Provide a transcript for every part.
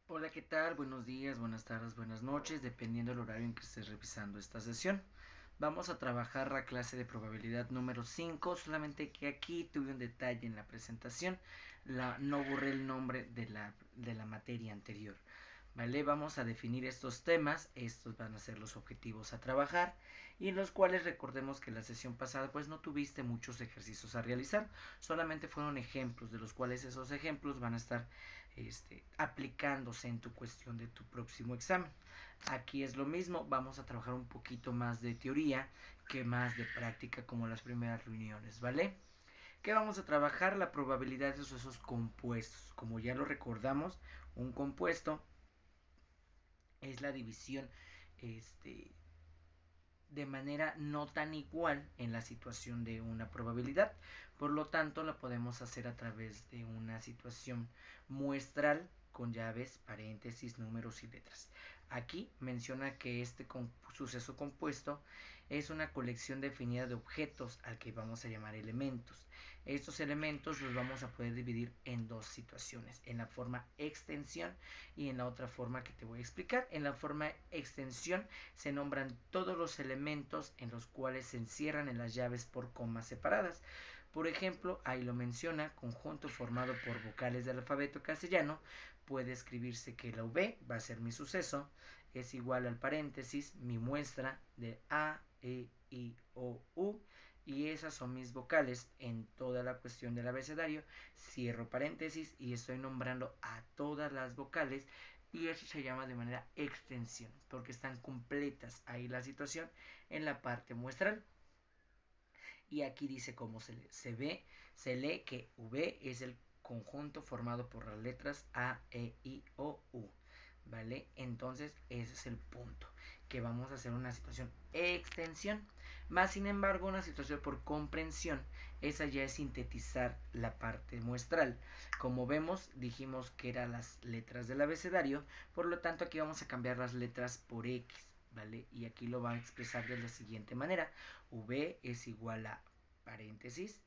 Hola, ¿qué tal? Buenos días, buenas tardes, buenas noches, dependiendo del horario en que estés revisando esta sesión. Vamos a trabajar la clase de probabilidad número 5, solamente que aquí tuve un detalle en la presentación, no borré el nombre de la materia anterior. ¿Vale? Vamos a definir estos temas, estos van a ser los objetivos a trabajar y en los cuales recordemos que la sesión pasada pues no tuviste muchos ejercicios a realizar, solamente fueron ejemplos de los cuales esos ejemplos van a estar aplicándose en tu cuestión de tu próximo examen. Aquí es lo mismo, vamos a trabajar un poquito más de teoría que más de práctica como las primeras reuniones, ¿vale? ¿Qué vamos a trabajar? La probabilidad de esos compuestos. Como ya lo recordamos, un compuesto es la división este, de manera no tan igual en la situación de una probabilidad. Por lo tanto, la podemos hacer a través de una situación muestral con llaves, paréntesis, números y letras. Aquí menciona que este suceso compuesto es una colección definida de objetos al que vamos a llamar elementos. Estos elementos los vamos a poder dividir en dos situaciones, en la forma extensión y en la otra forma que te voy a explicar. En la forma extensión se nombran todos los elementos en los cuales se encierran en las llaves por comas separadas. Por ejemplo, ahí lo menciona, conjunto formado por vocales del alfabeto castellano, puede escribirse que la V va a ser mi suceso, es igual al paréntesis, mi muestra de A, E, I, O, U, y esas son mis vocales en toda la cuestión del abecedario. Cierro paréntesis y estoy nombrando a todas las vocales y eso se llama de manera extensión porque están completas ahí la situación en la parte muestral. Y aquí dice cómo se lee que V es el conjunto formado por las letras A, E, I, O, U. ¿Vale? Entonces ese es el punto, que vamos a hacer una situación extensión, más sin embargo una situación por comprensión, esa ya es sintetizar la parte muestral. Como vemos, dijimos que eran las letras del abecedario, por lo tanto aquí vamos a cambiar las letras por X, ¿vale? Y aquí lo va a expresar de la siguiente manera: V es igual a paréntesis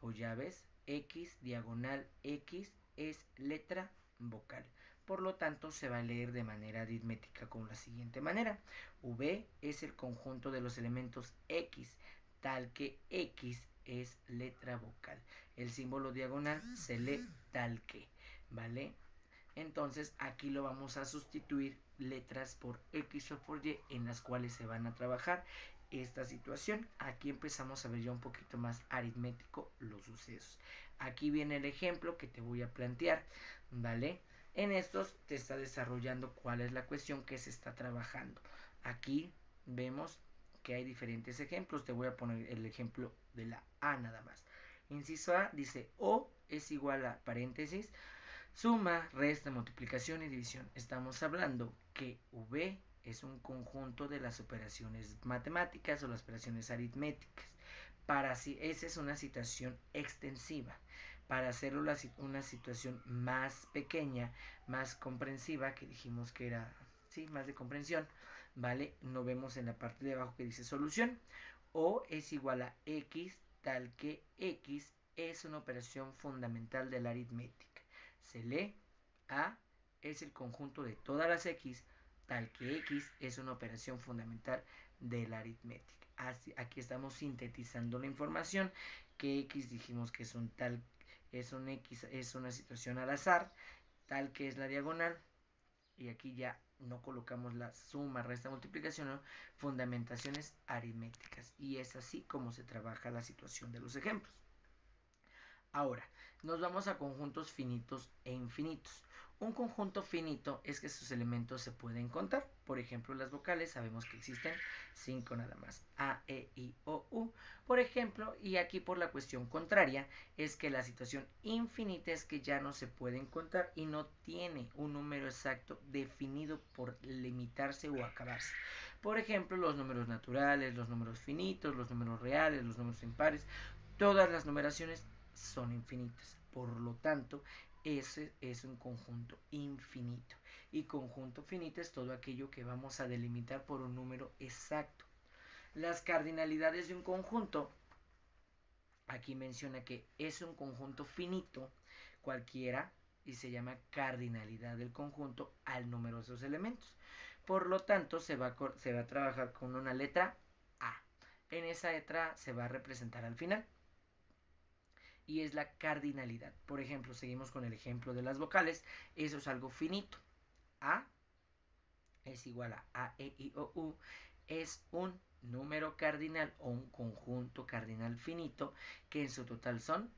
o llaves, X diagonal X es letra vocal. Por lo tanto, se va a leer de manera aritmética con la siguiente manera: V es el conjunto de los elementos X, tal que X es letra vocal. El símbolo diagonal se lee tal que, ¿vale? Entonces aquí lo vamos a sustituir letras por X o por Y en las cuales se van a trabajar esta situación. Aquí empezamos a ver ya un poquito más aritmético los sucesos. Aquí viene el ejemplo que te voy a plantear, ¿vale? En estos te está desarrollando cuál es la cuestión que se está trabajando. Aquí vemos que hay diferentes ejemplos. Te voy a poner el ejemplo de la A nada más. Inciso A dice O es igual a paréntesis suma, resta, multiplicación y división. Estamos hablando que V es un conjunto de las operaciones matemáticas o las operaciones aritméticas. Esa es una situación extensiva. Para hacerlo una situación más pequeña, más comprensiva, que dijimos que era, sí, más de comprensión, ¿vale? No vemos en la parte de abajo que dice solución. O es igual a X, tal que X es una operación fundamental de la aritmética. Se lee A es el conjunto de todas las X, tal que X es una operación fundamental de la aritmética. Aquí estamos sintetizando la información, que X dijimos que es un X, es una situación al azar, tal que es la diagonal, y aquí ya no colocamos la suma, resta, multiplicación, ¿no? Fundamentaciones aritméticas, y es así como se trabaja la situación de los ejemplos. Ahora, nos vamos a conjuntos finitos e infinitos. Un conjunto finito es que sus elementos se pueden contar. Por ejemplo, las vocales sabemos que existen 5 nada más. A, E, I, O, U. Por ejemplo, y aquí por la cuestión contraria, es que la situación infinita es que ya no se pueden contar y no tiene un número exacto definido por limitarse o acabarse. Por ejemplo, los números naturales, los números finitos, los números reales, los números impares, todas las numeraciones son infinitas. Por lo tanto, ese es un conjunto infinito. Y conjunto finito es todo aquello que vamos a delimitar por un número exacto. Las cardinalidades de un conjunto, aquí menciona que es un conjunto finito cualquiera y se llama cardinalidad del conjunto al número de sus elementos. Por lo tanto, se va a trabajar con una letra A. En esa letra se va a representar al final y es la cardinalidad. Por ejemplo, seguimos con el ejemplo de las vocales. Eso es algo finito. A es igual a E, I, O, U. Es un número cardinal o un conjunto cardinal finito que en su total son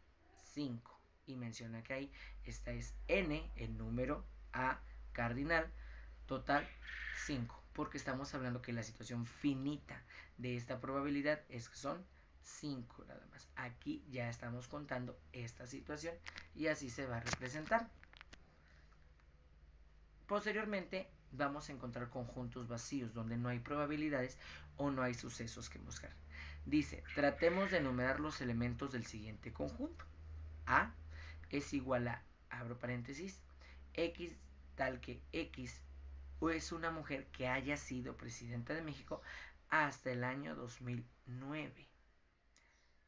5. Y menciona que ahí esta es N, el número A cardinal, total 5. Porque estamos hablando que la situación finita de esta probabilidad es que son 5 nada más. Aquí ya estamos contando esta situación y así se va a representar. Posteriormente vamos a encontrar conjuntos vacíos donde no hay probabilidades o no hay sucesos que buscar. Dice, tratemos de enumerar los elementos del siguiente conjunto. A es igual a, abro paréntesis, X tal que X o es una mujer que haya sido presidenta de México hasta el año 2009.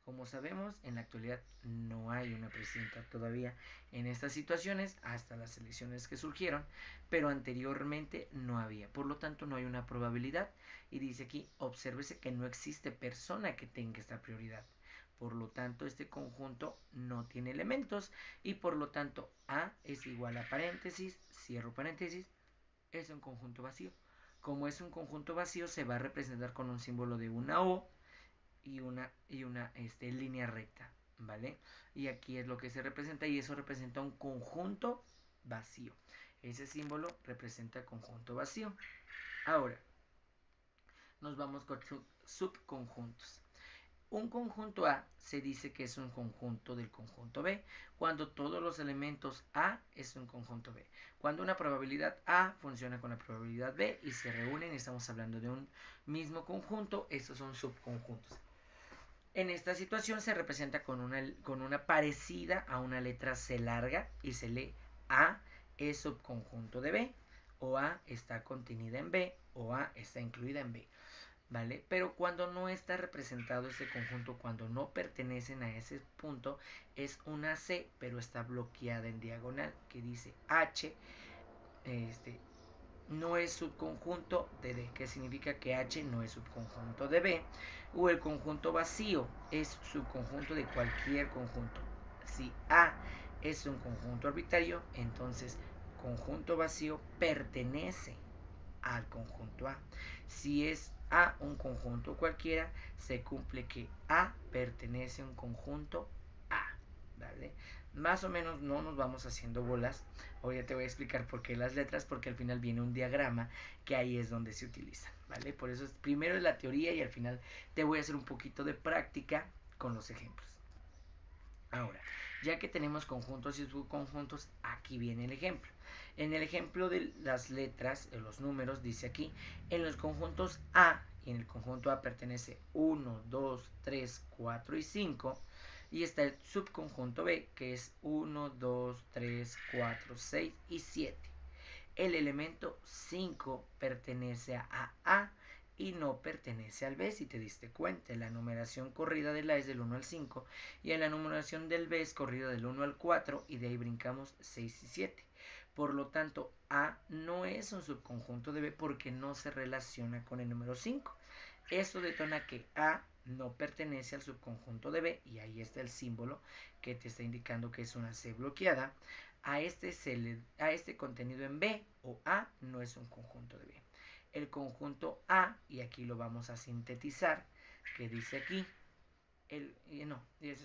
Como sabemos, en la actualidad no hay una presidenta todavía en estas situaciones hasta las elecciones que surgieron, pero anteriormente no había. Por lo tanto, no hay una probabilidad y dice aquí, obsérvese que no existe persona que tenga esta prioridad. Por lo tanto, este conjunto no tiene elementos y por lo tanto A es igual a paréntesis, cierro paréntesis, es un conjunto vacío. Como es un conjunto vacío, se va a representar con un símbolo de una O y una línea recta, ¿vale? Y aquí es lo que se representa y eso representa un conjunto vacío. Ese símbolo representa conjunto vacío. Ahora, nos vamos con subconjuntos. Un conjunto A se dice que es un conjunto del conjunto B cuando todos los elementos A es un conjunto B. Cuando una probabilidad A funciona con la probabilidad B y se reúnen, estamos hablando de un mismo conjunto, estos son subconjuntos. En esta situación se representa con una parecida a una letra C larga y se lee A es subconjunto de B, o A está contenida en B, o A está incluida en B, ¿vale? Pero cuando no está representado ese conjunto, cuando no pertenecen a ese punto, es una C, pero está bloqueada en diagonal, que dice H, no es subconjunto de D, que significa que H no es subconjunto de B, o el conjunto vacío es subconjunto de cualquier conjunto. Si A es un conjunto arbitrario, entonces conjunto vacío pertenece al conjunto A. Si es A un conjunto cualquiera, se cumple que A pertenece a un conjunto A, ¿vale? Más o menos no nos vamos haciendo bolas. Hoy ya te voy a explicar por qué las letras, porque al final viene un diagrama que ahí es donde se utilizan, ¿vale? Por eso primero es la teoría y al final te voy a hacer un poquito de práctica con los ejemplos. Ahora, ya que tenemos conjuntos y subconjuntos, aquí viene el ejemplo. En el ejemplo de las letras, de los números, dice aquí, en los conjuntos A, y en el conjunto A pertenece 1, 2, 3, 4 y 5, y está el subconjunto B, que es 1, 2, 3, 4, 6 y 7. El elemento 5 pertenece a A y no pertenece al B, si te diste cuenta. La numeración corrida de la es del 1 al 5 y en la numeración del B es corrida del 1 al 4 y de ahí brincamos 6 y 7. Por lo tanto, A no es un subconjunto de B porque no se relaciona con el número 5. Esto detona que A no pertenece al subconjunto de B y ahí está el símbolo que te está indicando que es una C bloqueada. A este contenido en B o A no es un conjunto de B. El conjunto A, y aquí lo vamos a sintetizar, que dice aquí, ese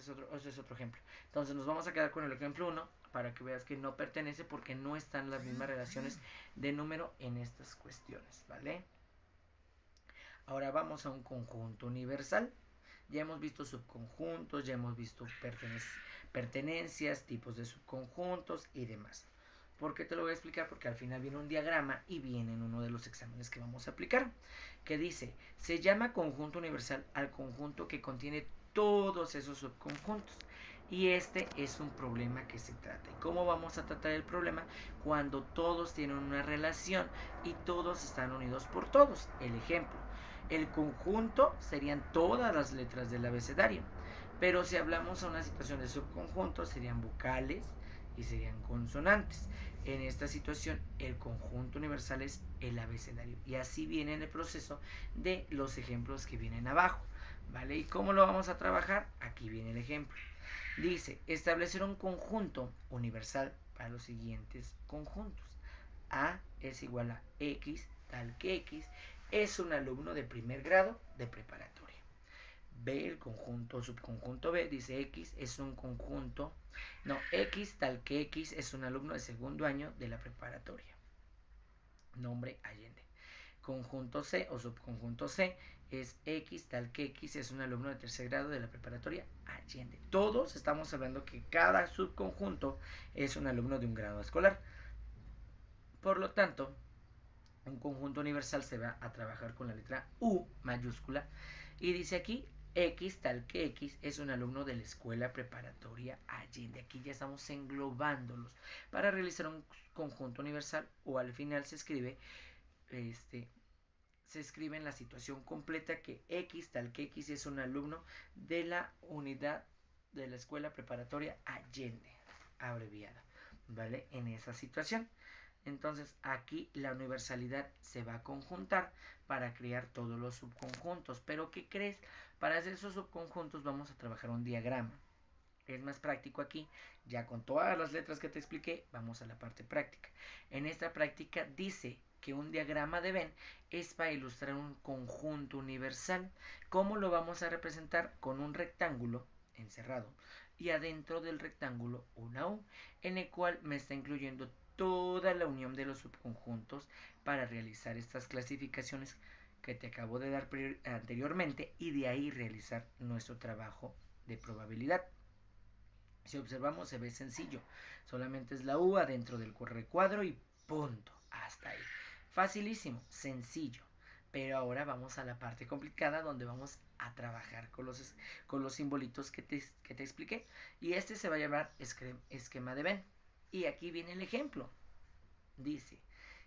es otro ejemplo. Entonces nos vamos a quedar con el ejemplo 1 para que veas que no pertenece porque no están las mismas relaciones de número en estas cuestiones, ¿vale? Ahora vamos a un conjunto universal. Ya hemos visto subconjuntos, ya hemos visto pertenencias, tipos de subconjuntos y demás. ¿Por qué te lo voy a explicar? Porque al final viene un diagrama y viene en uno de los exámenes que vamos a aplicar, que dice, se llama conjunto universal al conjunto que contiene todos esos subconjuntos. Y este es un problema que se trata. ¿Y cómo vamos a tratar el problema? Cuando todos tienen una relación y todos están unidos por todos. El ejemplo, el conjunto serían todas las letras del abecedario. Pero si hablamos a una situación de subconjunto, serían vocales y serían consonantes. En esta situación, el conjunto universal es el abecedario. Y así viene en el proceso de los ejemplos que vienen abajo. ¿Vale? ¿Y cómo lo vamos a trabajar? Aquí viene el ejemplo. Dice, establecer un conjunto universal para los siguientes conjuntos. A es igual a X, tal que X es un alumno de primer grado de preparatoria. B, el conjunto subconjunto B, dice X es un conjunto, no, X tal que X es un alumno de segundo año de la preparatoria. Nombre Allende. Conjunto C o subconjunto C es X tal que X es un alumno de tercer grado de la preparatoria Allende. Todos estamos hablando que cada subconjunto es un alumno de un grado escolar. Por lo tanto, un conjunto universal se va a trabajar con la letra U mayúscula y dice aquí X tal que X es un alumno de la escuela preparatoria Allende. Aquí ya estamos englobándolos para realizar un conjunto universal, o al final se escribe en la situación completa que X tal que X es un alumno de la unidad de la escuela preparatoria Allende, abreviada, ¿vale? En esa situación. Entonces aquí la universalidad se va a conjuntar para crear todos los subconjuntos. Pero ¿qué crees? Para hacer esos subconjuntos vamos a trabajar un diagrama. Es más práctico aquí, ya con todas las letras que te expliqué, vamos a la parte práctica. En esta práctica dice que un diagrama de Venn es para ilustrar un conjunto universal. ¿Cómo lo vamos a representar? Con un rectángulo encerrado y adentro del rectángulo una U, en el cual me está incluyendo toda la unión de los subconjuntos para realizar estas clasificaciones que te acabo de dar anteriormente, y de ahí realizar nuestro trabajo de probabilidad. Si observamos, se ve sencillo, solamente es la U adentro del recuadro y punto, hasta ahí. Facilísimo, sencillo. Pero ahora vamos a la parte complicada, donde vamos a trabajar con los simbolitos que te expliqué. Y este se va a llamar esquema de Venn. Y aquí viene el ejemplo. Dice,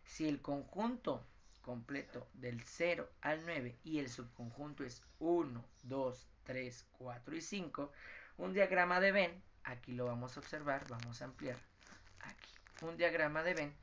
si el conjunto completo del 0 al 9 y el subconjunto es 1, 2, 3, 4 y 5, un diagrama de Venn, aquí lo vamos a observar, vamos a ampliar aquí. Un diagrama de Venn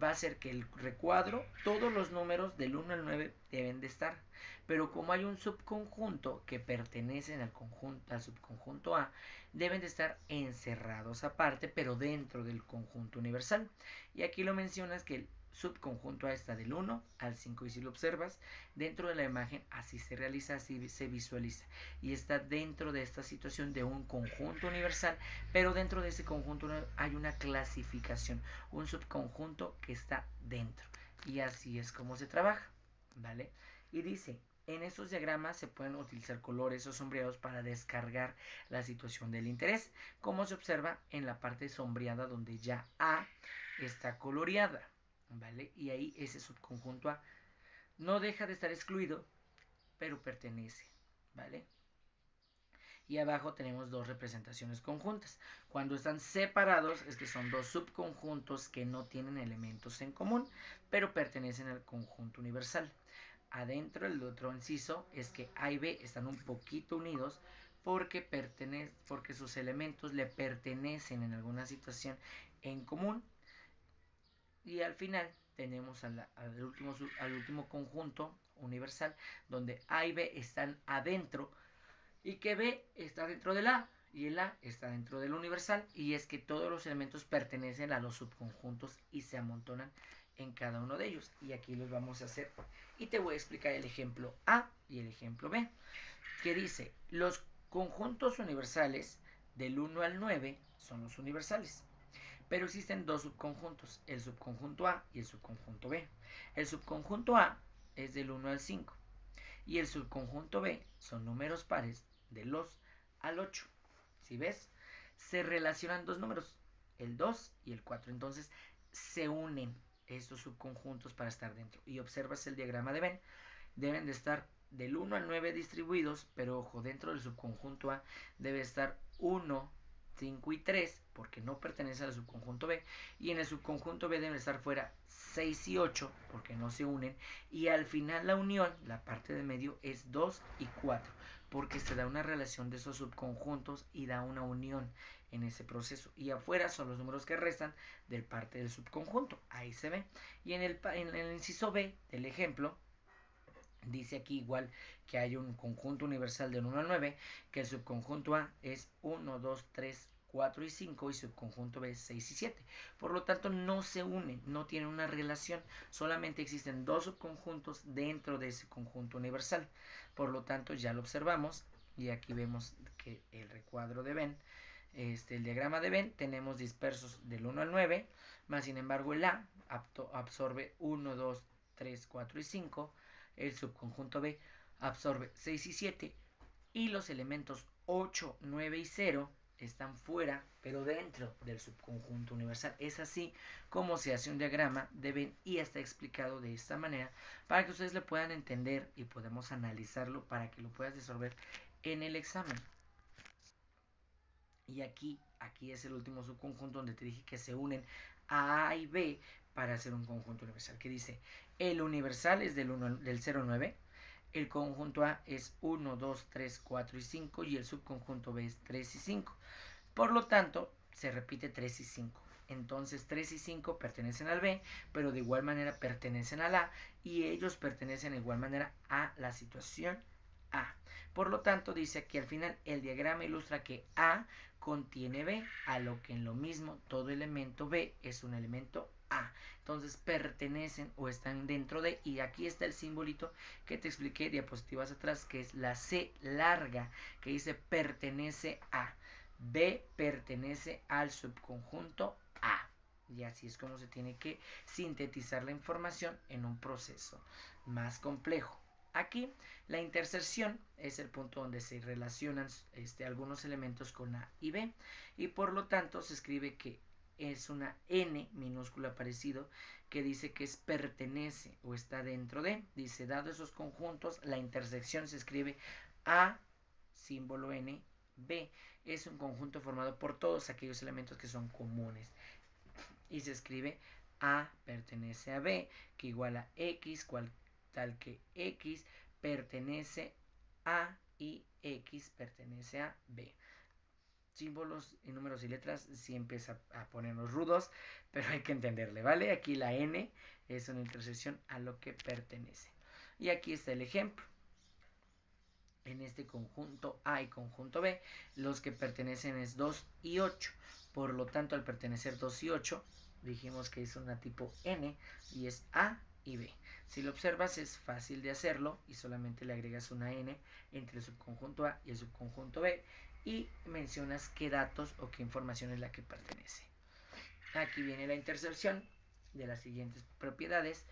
va a ser que el recuadro, todos los números del 1 al 9 deben de estar, pero como hay un subconjunto que pertenecen al subconjunto A, deben de estar encerrados aparte, pero dentro del conjunto universal. Y aquí lo mencionas que el subconjunto A está del 1 al 5, y si lo observas dentro de la imagen, así se realiza, así se visualiza, y está dentro de esta situación de un conjunto universal, pero dentro de ese conjunto hay una clasificación, un subconjunto que está dentro, y así es como se trabaja, ¿vale? Y dice, en estos diagramas se pueden utilizar colores o sombreados para descargar la situación del interés, como se observa en la parte sombreada, donde ya A está coloreada, ¿vale? Y ahí ese subconjunto A no deja de estar excluido, pero pertenece, ¿vale? Y abajo tenemos dos representaciones conjuntas. Cuando están separados es que son dos subconjuntos que no tienen elementos en común, pero pertenecen al conjunto universal. Adentro el otro inciso es que A y B están un poquito unidos porque sus elementos le pertenecen en alguna situación en común. Y al final tenemos al último conjunto universal, donde A y B están adentro y que B está dentro del A y el A está dentro del universal, y es que todos los elementos pertenecen a los subconjuntos y se amontonan en cada uno de ellos. Y aquí los vamos a hacer y te voy a explicar el ejemplo A y el ejemplo B, que dice, los conjuntos universales del 1 al 9 son los universales, pero existen dos subconjuntos, el subconjunto A y el subconjunto B. El subconjunto A es del 1 al 5 y el subconjunto B son números pares del 2 al 8. Si ves, se relacionan dos números, el 2 y el 4. Entonces se unen estos subconjuntos para estar dentro. Y observas el diagrama de Venn, deben de estar del 1 al 9 distribuidos, pero ojo, dentro del subconjunto A debe estar 1, 5 y 3, porque no pertenece al subconjunto B, y en el subconjunto B deben estar fuera 6 y 8, porque no se unen, y al final la unión, la parte de medio, es 2 y 4, porque se da una relación de esos subconjuntos y da una unión en ese proceso. Y afuera son los números que restan del parte del subconjunto. Ahí se ve. Y en el inciso B del ejemplo, dice aquí igual que hay un conjunto universal del 1 al 9, que el subconjunto A es 1, 2, 3, 4 y 5 y subconjunto B es 6 y 7. Por lo tanto, no se unen, no tienen una relación, solamente existen dos subconjuntos dentro de ese conjunto universal. Por lo tanto, ya lo observamos y aquí vemos que el recuadro de Venn, el diagrama de Venn, tenemos dispersos del 1 al 9, más sin embargo el A absorbe 1, 2, 3, 4 y 5, el subconjunto B absorbe 6 y 7 y los elementos 8, 9 y 0 están fuera, pero dentro del subconjunto universal. Es así como se hace un diagrama de Venn y está explicado de esta manera para que ustedes lo puedan entender y podamos analizarlo para que lo puedas resolver en el examen. Y aquí es el último subconjunto donde te dije que se unen A y B para hacer un conjunto universal. Que dice, el universal es del 0 al 9, el conjunto A es 1, 2, 3, 4 y 5 y el subconjunto B es 3 y 5. Por lo tanto, se repite 3 y 5. Entonces 3 y 5 pertenecen al B, pero de igual manera pertenecen al A y ellos pertenecen de igual manera a la situación A. Por lo tanto, dice aquí al final, el diagrama ilustra que A contiene B, a lo que en lo mismo todo elemento B es un elemento A. Entonces pertenecen o están dentro de, y aquí está el simbolito que te expliqué diapositivas atrás, que es la C larga, que dice pertenece a. B pertenece al subconjunto A. Y así es como se tiene que sintetizar la información en un proceso más complejo. Aquí la intersección es el punto donde se relacionan algunos elementos con A y B y por lo tanto se escribe que es una N minúscula parecido que dice que es pertenece o está dentro de. Dice, dado esos conjuntos, la intersección se escribe A, símbolo N, B. Es un conjunto formado por todos aquellos elementos que son comunes. Y se escribe A pertenece a B, que igual a X, tal que X pertenece a y X pertenece a B. Símbolos y números y letras sí empieza a ponernos rudos, pero hay que entenderle, ¿vale? Aquí la N es una intersección a lo que pertenece. Y aquí está el ejemplo. En este conjunto A y conjunto B, los que pertenecen es 2 y 8. Por lo tanto, al pertenecer 2 y 8, dijimos que es una tipo N y es A y B. Si lo observas es fácil de hacerlo y solamente le agregas una N entre el subconjunto A y el subconjunto B y mencionas qué datos o qué información es la que pertenece. Aquí viene la intersección de las siguientes propiedades.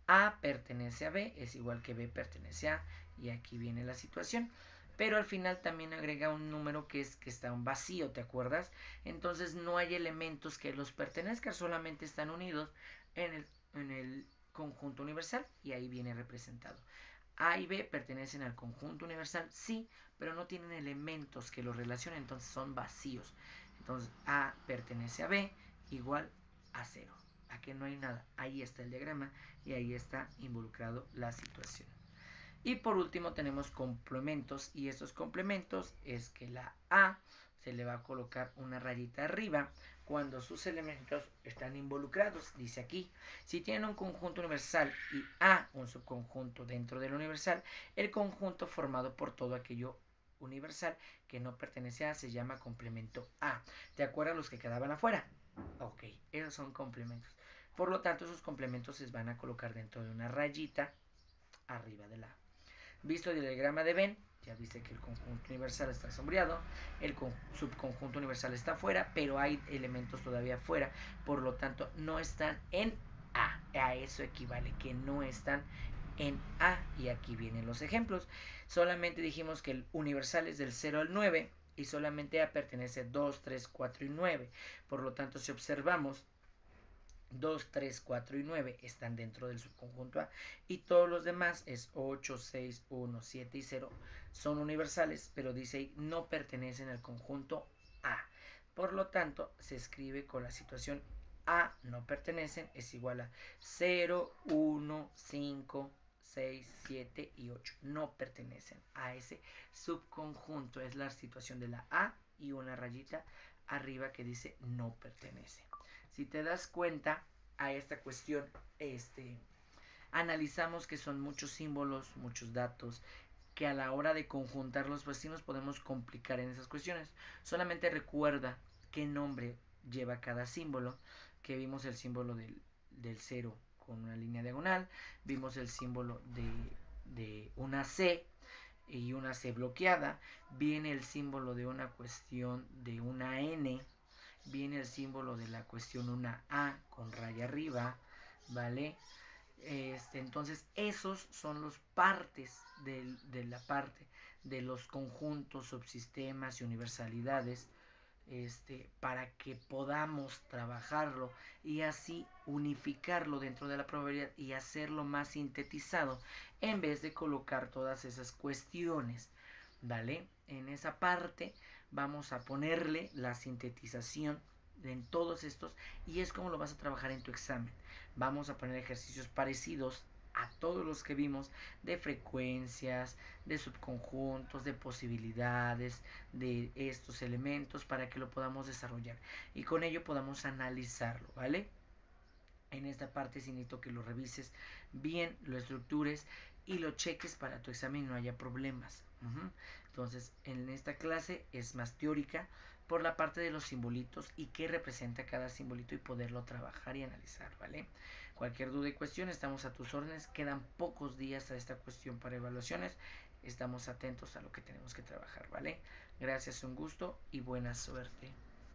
A pertenece a B, es igual que B pertenece a, y aquí viene la situación. Pero al final también agrega un número que está un vacío, ¿te acuerdas? Entonces no hay elementos que los pertenezcan, solamente están unidos en el conjunto universal y ahí viene representado. A y B pertenecen al conjunto universal, sí, pero no tienen elementos que los relacionen, entonces son vacíos. Entonces A pertenece a B igual a 0. Aquí no hay nada, ahí está el diagrama y ahí está involucrado la situación. Y por último tenemos complementos y estos complementos es que la A se le va a colocar una rayita arriba cuando sus elementos están involucrados. Dice aquí, si tienen un conjunto universal y A un subconjunto dentro del universal, el conjunto formado por todo aquello universal que no pertenece a se llama complemento A. ¿Te acuerdas los que quedaban afuera? Ok, esos son complementos. Por lo tanto, esos complementos se van a colocar dentro de una rayita arriba de la A. Visto el diagrama de Venn, ya viste que el conjunto universal está sombreado, el subconjunto universal está afuera, pero hay elementos todavía afuera, por lo tanto no están en A. A eso equivale, que no están en A. Y aquí vienen los ejemplos. Solamente dijimos que el universal es del 0 al 9 y solamente A pertenece 2, 3, 4 y 9. Por lo tanto, si observamos, 2, 3, 4 y 9 están dentro del subconjunto A y todos los demás es 8, 6, 1, 7 y 0 son universales, pero dice ahí no pertenecen al conjunto A. Por lo tanto, se escribe con la situación A no pertenecen es igual a 0, 1, 5, 6, 7 y 8. No pertenecen a ese subconjunto. Es la situación de la A y una rayita arriba que dice no pertenece. Si te das cuenta a esta cuestión, analizamos que son muchos símbolos, muchos datos, que a la hora de conjuntarlos pues sí nos podemos complicar en esas cuestiones. Solamente recuerda qué nombre lleva cada símbolo, que vimos el símbolo del cero con una línea diagonal, vimos el símbolo de una C y una C bloqueada, viene el símbolo de una cuestión de una N, viene el símbolo de la cuestión una A con raya arriba, ¿vale? Entonces esos son los partes de la parte de los conjuntos, subsistemas y universalidades, para que podamos trabajarlo y así unificarlo dentro de la probabilidad y hacerlo más sintetizado en vez de colocar todas esas cuestiones, ¿vale? En esa parte vamos a ponerle la sintetización en todos estos y es como lo vas a trabajar en tu examen. Vamos a poner ejercicios parecidos a todos los que vimos de frecuencias, de subconjuntos, de posibilidades, de estos elementos para que lo podamos desarrollar y con ello podamos analizarlo, ¿vale? En esta parte sí necesito que lo revises bien, lo estructures y lo cheques para tu examen y no haya problemas. Entonces, en esta clase es más teórica por la parte de los simbolitos y qué representa cada simbolito y poderlo trabajar y analizar, ¿vale? Cualquier duda y cuestión, estamos a tus órdenes. Quedan pocos días a esta cuestión para evaluaciones. Estamos atentos a lo que tenemos que trabajar, ¿vale? Gracias, un gusto y buena suerte.